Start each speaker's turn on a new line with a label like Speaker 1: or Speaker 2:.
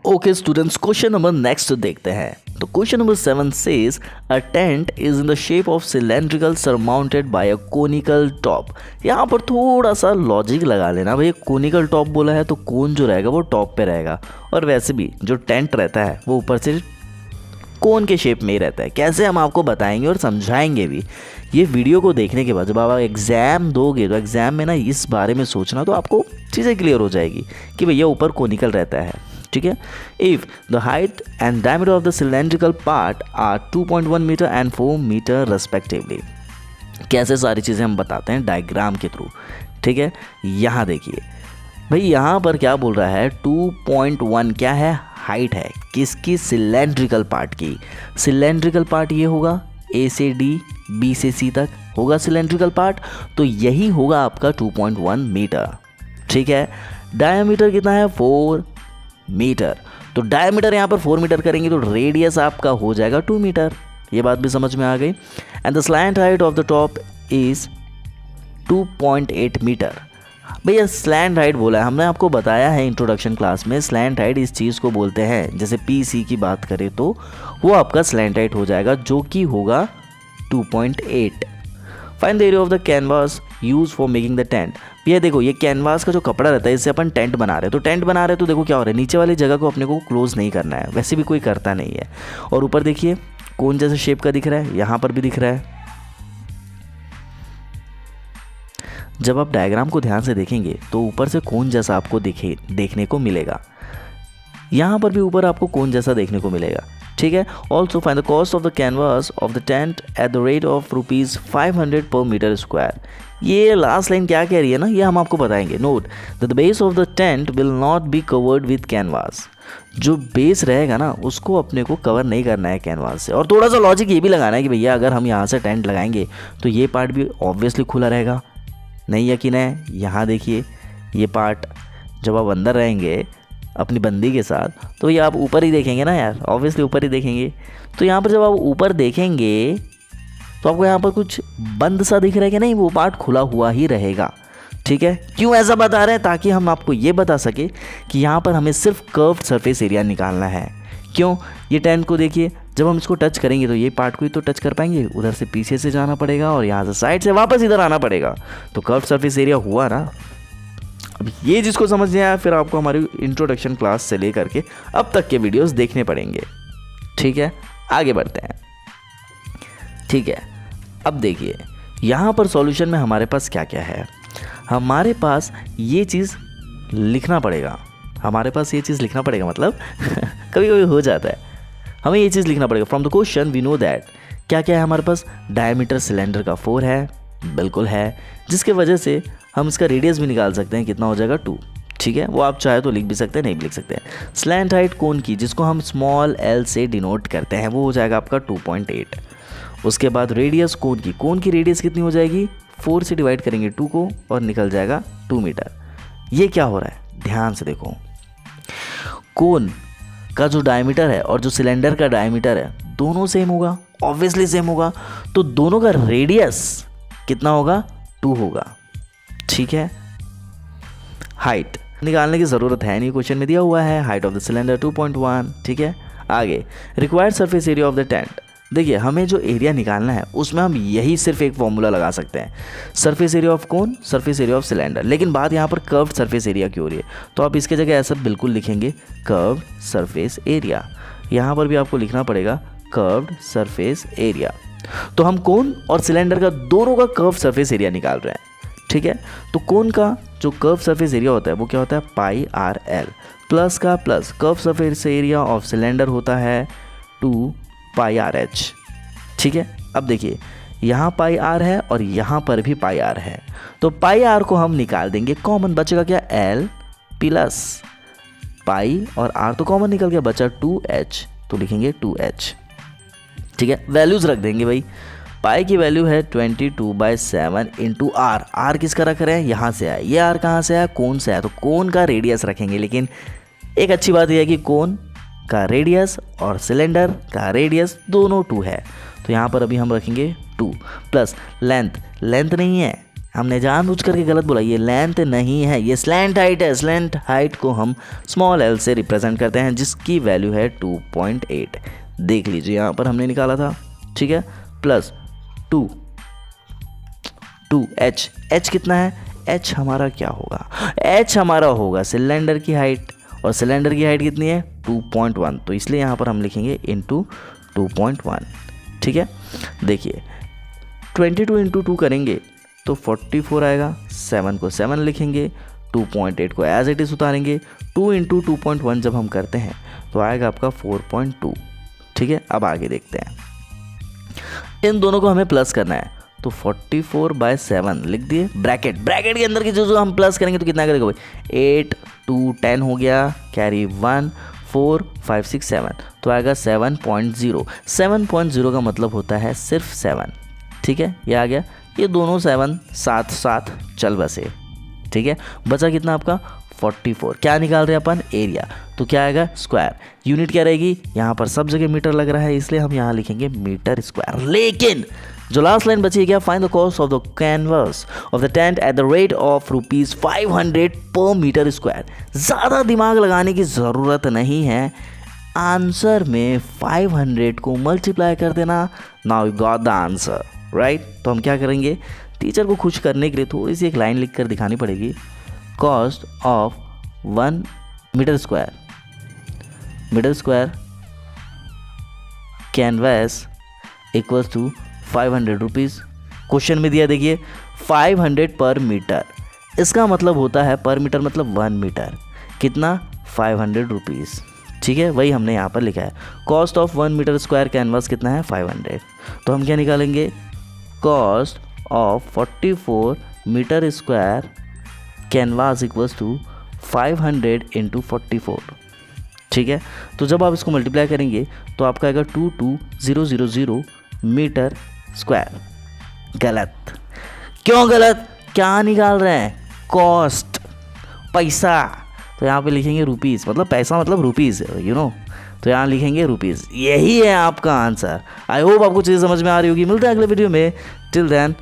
Speaker 1: Okay students, question number next देखते हैं। तो question number 7 says a tent is in the shape of cylindrical surmounted bye a conical top. यहाँ पर थोड़ा सा लॉजिक लगा लेना भाई, कोनिकल टॉप बोला है तो कोन जो रहेगा वो टॉप पे रहेगा, और वैसे भी जो टेंट रहता है वो ऊपर से कोन के शेप में ही रहता है। कैसे हम आपको बताएंगे और समझाएंगे भी। ये वीडियो को देखने के बाद जब आप एग्ज़ाम दोगे तो एग्ज़ाम में ना इस बारे में सोचना, तो आपको चीज़ें क्लियर हो जाएगी कि भैया ऊपर कोनिकल रहता है। ठीक है, if the height and diameter of the cylindrical part are 2.1 metre and 4 metre respectively. कैसे सारी चीज़ें हम बताते हैं डायग्राम के थ्रू। ठीक है, यहाँ देखिए भाई, यहाँ पर क्या बोल रहा है 2.1 क्या है, हाइट है किसकी, सिलेंड्रिकल पार्ट की। सिलेंड्रिकल पार्ट ये होगा ए से डी, बी से सी तक होगा सिलेंड्रिकल पार्ट, तो यही होगा आपका 2.1 मीटर। ठीक है, डायमीटर कितना है 4 मीटर, तो डायमीटर यहाँ पर 4 मीटर करेंगे तो रेडियस आपका हो जाएगा 2 मीटर। ये बात भी समझ में आ गई। And the slant height of the top is 2.8 metre. भैया स्लैंट हाइट बोला है, हमने आपको बताया है इंट्रोडक्शन क्लास में, स्लैंट हाइट इस चीज़ को बोलते हैं, जैसे पी सी की बात करें तो वो आपका स्लैंट हाइट हो जाएगा जो कि होगा 2.8। Find the area of the canvas use for making the tent. भैया देखो, ये कैनवास का जो कपड़ा रहता है इससे अपन टेंट बना रहे हैं, तो टेंट बना रहे हैं तो देखो क्या हो रहा है, नीचे वाली जगह को अपने को क्लोज नहीं करना है, वैसे भी कोई करता नहीं है। और ऊपर देखिए कोन जैसे शेप का दिख रहा है, यहाँ पर भी दिख रहा है। जब आप डायग्राम को ध्यान से देखेंगे तो ऊपर से कोन जैसा आपको देखने को मिलेगा, यहाँ पर भी ऊपर आपको कोन जैसा देखने को मिलेगा। ठीक है, also find the cost of the canvas of the tent at the rate of ₹500 पर मीटर स्क्वायर। ये लास्ट लाइन क्या कह रही है ना, ये हम आपको बताएंगे। Note the base of the tent will not be covered with canvas. जो बेस रहेगा ना उसको अपने को कवर नहीं करना है कैनवास से। और थोड़ा सा लॉजिक ये भी लगाना है कि भैया अगर हम यहाँ से टेंट लगाएंगे तो ये पार्ट भी ऑब्वियसली खुला रहेगा। नहीं यकीन है, यहाँ देखिए ये पार्ट जब आप अंदर रहेंगे अपनी बंदी के साथ तो ये आप ऊपर ही देखेंगे ना यार, ऑब्वियसली ऊपर ही देखेंगे। तो यहाँ पर जब आप ऊपर देखेंगे तो आपको यहाँ पर कुछ बंद सा दिख रहा है कि नहीं, वो पार्ट खुला हुआ ही रहेगा। ठीक है, क्यों ऐसा बता रहे हैं, ताकि हम आपको ये बता सके कि यहाँ पर हमें सिर्फ कर्व्ड सरफेस एरिया निकालना है। क्यों, ये टेंट को देखिए, जब हम इसको टच करेंगे तो ये पार्ट को ही तो टच कर पाएंगे, उधर से पीछे से जाना पड़ेगा और यहाँ से साइड से वापस इधर आना पड़ेगा, तो कर्व्ड सरफेस एरिया हुआ ना। अब ये जिसको समझ नहीं आया फिर आपको हमारी इंट्रोडक्शन क्लास से लेकर के अब तक के वीडियोस देखने पड़ेंगे। ठीक है, आगे बढ़ते हैं। ठीक है, अब देखिए यहाँ पर सॉल्यूशन में हमारे पास क्या क्या है। हमारे पास ये चीज़ लिखना पड़ेगा, हमारे पास ये चीज़ लिखना पड़ेगा मतलब कभी कभी हो जाता है, हमें ये चीज़ लिखना पड़ेगा। From the question we know that क्या क्या है हमारे पास, डायमीटर सिलेंडर का 4 है, बिल्कुल है, जिसके वजह से हम इसका रेडियस भी निकाल सकते हैं, कितना हो जाएगा 2। ठीक है, वो आप चाहे तो लिख भी सकते हैं, नहीं भी लिख सकते हैं। स्लैंट हाइट कोन की, जिसको हम स्मॉल l से डिनोट करते हैं, वो हो जाएगा आपका 2.8। उसके बाद रेडियस कोन की, कोन की रेडियस कितनी हो जाएगी, 4 से डिवाइड करेंगे 2 को और निकल जाएगा 2 मीटर। ये क्या हो रहा है, ध्यान से देखो, कोन का जो डायमीटर है और जो सिलेंडर का डायमीटर है दोनों सेम होगा, ऑब्वियसली सेम होगा, तो दोनों का रेडियस कितना होगा, 2 होगा। ठीक है, हाइट निकालने की ज़रूरत है नहीं, क्वेश्चन में दिया हुआ है हाइट ऑफ द सिलेंडर 2.1। ठीक है, आगे required surface area of the tent. देखिए हमें जो एरिया निकालना है उसमें हम यही सिर्फ एक फॉर्मूला लगा सकते हैं, सरफेस एरिया ऑफ कौन, सरफेस एरिया ऑफ सिलेंडर। लेकिन बात यहाँ पर कर्व्ड सरफेस एरिया की हो रही है, तो आप इसके जगह ऐसा बिल्कुल लिखेंगे कर्व्ड सरफेस एरिया। यहाँ पर भी आपको लिखना पड़ेगा कर्व्ड सरफेस एरिया। तो हम कोन और सिलेंडर का दोनों का कर्व्ड सरफेस एरिया निकाल रहे हैं। ठीक है, तो कोन का जो कर्व सरफेस एरिया होता है वो क्या होता है, πr_l, प्लस का plus curve surface area of cylinder होता है 2πr_h। ठीक है, अब देखिए यहाँ πr है और यहाँ पर भी πr है, तो πr को हम निकाल देंगे, कॉमन बचेगा क्या, l प्लस पाई और r तो कॉमन निकल गया, बचा 2h, तो लिखेंगे 2h। ठीक है, वैल्यूज़ रख देंगे भाई, पाई की वैल्यू है 22/7 इंटू आर। आर किसका रख रहे हैं, यहाँ से आया, ये आर कहाँ से आया, कोन से आया, तो कोन का रेडियस रखेंगे। लेकिन एक अच्छी बात यह है कि कोन का रेडियस और सिलेंडर का रेडियस दोनों 2 है, तो यहाँ पर अभी हम रखेंगे 2 प्लस लेंथ, लेंथ नहीं है, हमने जानबूझ करके गलत बोला, ये लेंथ नहीं है, ये स्लैंट हाइट है। स्लैंट हाइट को हम स्मॉल एल से रिप्रेजेंट करते हैं, जिसकी वैल्यू है 2.8। देख लीजिए यहाँ पर हमने निकाला था, ठीक है, प्लस 2 एच। एच कितना है? एच हमारा क्या होगा? एच हमारा होगा सिलेंडर की हाइट, और सिलेंडर की हाइट कितनी है? 2.1। तो इसलिए यहाँ पर हम लिखेंगे इंटू 2.1, ठीक है। देखिए 22 इंटू 2 करेंगे तो 44 आएगा, 7 को 7 लिखेंगे, 2.8 को एज इट इज़ उतारेंगे, 2 इंटू 2.1 जब हम करते हैं तो आएगा आपका 4.2, ठीक है। अब आगे देखते हैं, इन दोनों को हमें प्लस करना है, तो 44/7 लिख दिए, ब्रैकेट के अंदर की जो हम प्लस करेंगे तो कितना करेगा भाई? 8 2 10 हो गया, कैरी 1 4 5 6 7, तो आएगा 7.0। 7.0 का मतलब होता है सिर्फ 7, ठीक है, ये आ गया। ये दोनों 7 साथ साथ चल बसे, ठीक है। बचा कितना आपका? 44। क्या निकाल रहे हैं अपन? एरिया। तो क्या आएगा? स्क्वायर। यूनिट क्या रहेगी? यहाँ पर सब जगह मीटर लग रहा है, इसलिए हम यहाँ लिखेंगे मीटर स्क्वायर। लेकिन जो लास्ट लाइन बची है क्या? Find the cost of the canvas of the tent at the rate of ₹500 पर मीटर स्क्वायर। ज़्यादा दिमाग लगाने की ज़रूरत नहीं है, आंसर में 500 को मल्टीप्लाई कर देना, now you got the answer, right. तो हम क्या करेंगे, टीचर को खुश करने के लिए थोड़ी सी एक लाइन लिख कर दिखानी पड़ेगी। Cost of 1 metre square canvas equals to 500 rupees. क्वेश्चन में दिया देखिए 500 पर मीटर, इसका मतलब होता है पर मीटर मतलब 1 मीटर, कितना? 500 रुपीज़, ठीक है। वही हमने यहाँ पर लिखा है, cost of 1 metre square canvas कितना है? 500। तो हम क्या निकालेंगे? Cost of 44 metre square canvas equals to 500 into 44, ठीक है। तो जब आप इसको मल्टीप्लाई करेंगे तो आपका आएगा 22000 मीटर स्क्वायर। गलत। क्यों गलत? क्या निकाल रहे हैं? कॉस्ट, पैसा। तो यहाँ पे लिखेंगे रुपीज़, मतलब पैसा मतलब रुपीज़, यू नो। तो यहाँ लिखेंगे रुपीज़। यही है आपका आंसर। आई होप आपको चीज़ समझ में आ रही होगी। मिलते हैं अगले वीडियो में। Till then